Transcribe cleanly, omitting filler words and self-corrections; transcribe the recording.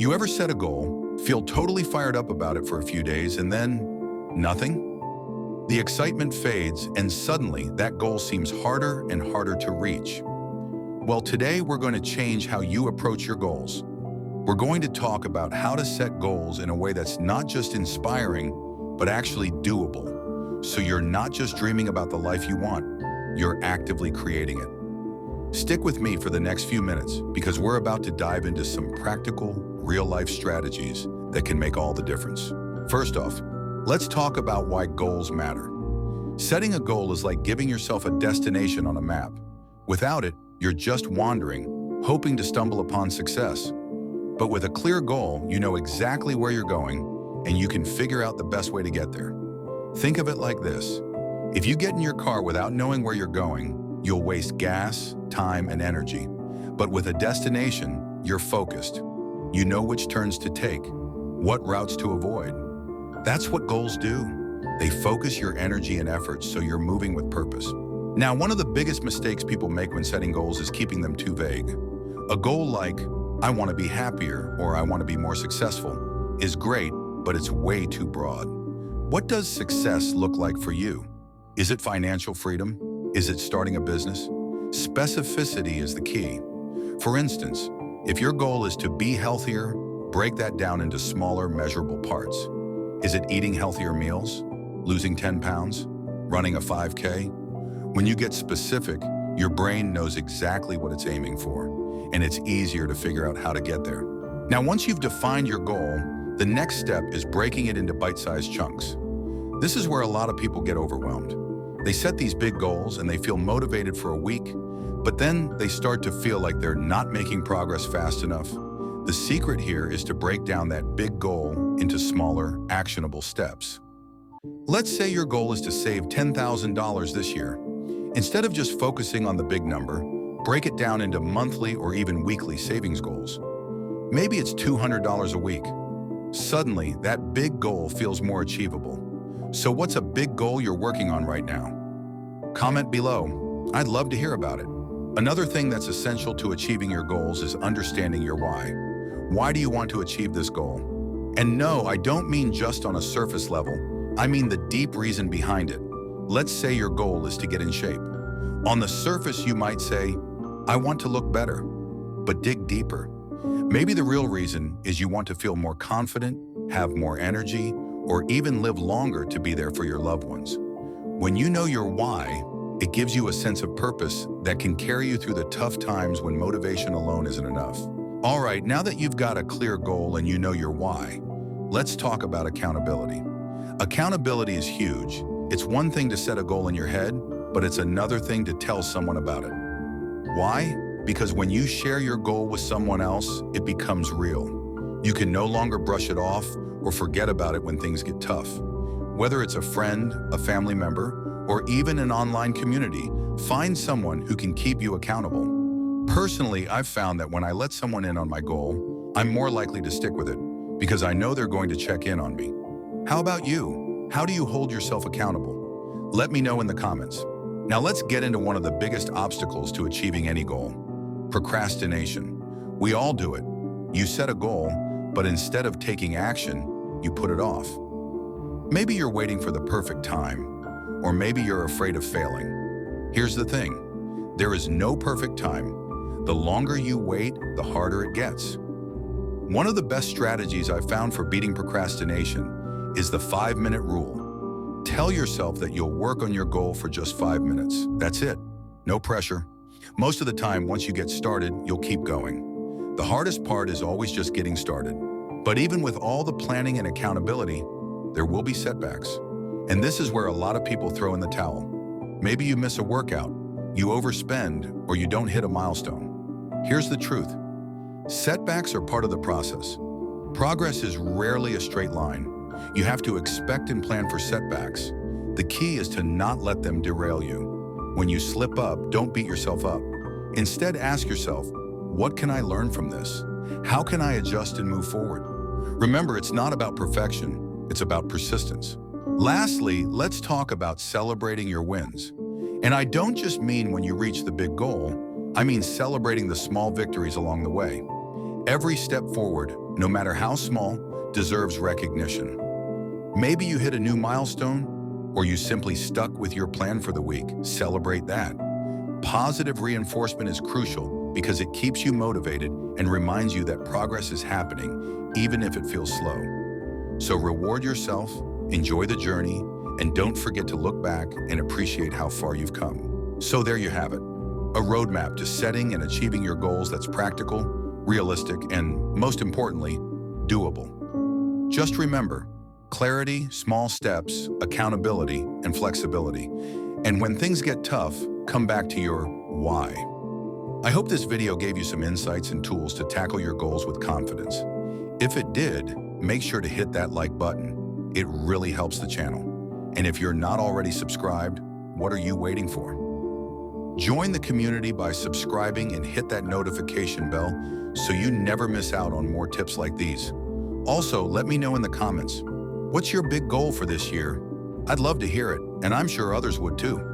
You ever set a goal, feel totally fired up about it for a few days, and then nothing? The excitement fades, and suddenly that goal seems harder and harder to reach. Well, today we're going to change how you approach your goals. We're going to talk about how to set goals in a way that's not just inspiring, but actually doable. So you're not just dreaming about the life you want, you're actively creating it. Stick with me for the next few minutes because we're about to dive into some practical, real-life strategies that can make all the difference. First off, let's talk about why goals matter. Setting a goal is like giving yourself a destination on a map. Without it, you're just wandering, hoping to stumble upon success. But with a clear goal, you know exactly where you're going, and you can figure out the best way to get there. Think of it like this. If you get in your car without knowing where you're going, you'll waste gas, time, and energy. But with a destination, you're focused. You know which turns to take, what routes to avoid. That's what goals do. They focus your energy and efforts so you're moving with purpose. Now, one of the biggest mistakes people make when setting goals is keeping them too vague. A goal like, I want to be happier or I want to be more successful is great, but it's way too broad. What does success look like for you? Is it financial freedom? Is it starting a business? Specificity is the key. For instance, if your goal is to be healthier, break that down into smaller, measurable parts. Is it eating healthier meals? Losing 10 pounds? Running a 5K? When you get specific, your brain knows exactly what it's aiming for, and it's easier to figure out how to get there. Now, once you've defined your goal, the next step is breaking it into bite-sized chunks. This is where a lot of people get overwhelmed. They set these big goals and they feel motivated for a week, but then they start to feel like they're not making progress fast enough. The secret here is to break down that big goal into smaller, actionable steps. Let's say your goal is to save $10,000 this year. Instead of just focusing on the big number, break it down into monthly or even weekly savings goals. Maybe it's $200 a week. Suddenly, that big goal feels more achievable. So what's a big goal you're working on right now? Comment below. I'd love to hear about it. Another thing that's essential to achieving your goals is understanding your why. Why do you want to achieve this goal? And no, I don't mean just on a surface level. I mean the deep reason behind it. Let's say your goal is to get in shape. On the surface, you might say, I want to look better, but dig deeper. Maybe the real reason is you want to feel more confident, have more energy, or even live longer to be there for your loved ones. When you know your why, it gives you a sense of purpose that can carry you through the tough times when motivation alone isn't enough. All right, now that you've got a clear goal and you know your why, let's talk about accountability. Accountability is huge. It's one thing to set a goal in your head, but it's another thing to tell someone about it. Why? Because when you share your goal with someone else, it becomes real. You can no longer brush it off or forget about it when things get tough. Whether it's a friend, a family member, or even an online community, find someone who can keep you accountable. Personally, I've found that when I let someone in on my goal, I'm more likely to stick with it because I know they're going to check in on me. How about you? How do you hold yourself accountable? Let me know in the comments. Now let's get into one of the biggest obstacles to achieving any goal: procrastination. We all do it. You set a goal, but instead of taking action, you put it off. Maybe you're waiting for the perfect time, or maybe you're afraid of failing. Here's the thing. There is no perfect time. The longer you wait, the harder it gets. One of the best strategies I've found for beating procrastination is the 5-minute rule. Tell yourself that you'll work on your goal for just 5 minutes. That's it. No pressure. Most of the time, once you get started, you'll keep going. The hardest part is always just getting started. But even with all the planning and accountability, there will be setbacks. And this is where a lot of people throw in the towel. Maybe you miss a workout, you overspend, or you don't hit a milestone. Here's the truth. Setbacks are part of the process. Progress is rarely a straight line. You have to expect and plan for setbacks. The key is to not let them derail you. When you slip up, don't beat yourself up. Instead, ask yourself, what can I learn from this? How can I adjust and move forward? Remember, it's not about perfection, it's about persistence. Lastly, let's talk about celebrating your wins. And I don't just mean when you reach the big goal, I mean celebrating the small victories along the way. Every step forward, no matter how small, deserves recognition. Maybe you hit a new milestone, or you simply stuck with your plan for the week. Celebrate that. Positive reinforcement is crucial because it keeps you motivated and reminds you that progress is happening, even if it feels slow. So reward yourself, enjoy the journey, and don't forget to look back and appreciate how far you've come. So there you have it, a roadmap to setting and achieving your goals that's practical, realistic, and most importantly, doable. Just remember, clarity, small steps, accountability, and flexibility. And when things get tough, come back to your why. I hope this video gave you some insights and tools to tackle your goals with confidence. If it did, make sure to hit that like button. It really helps the channel. And if you're not already subscribed, what are you waiting for? Join the community by subscribing and hit that notification bell so you never miss out on more tips like these. Also, let me know in the comments, what's your big goal for this year? I'd love to hear it, and I'm sure others would too.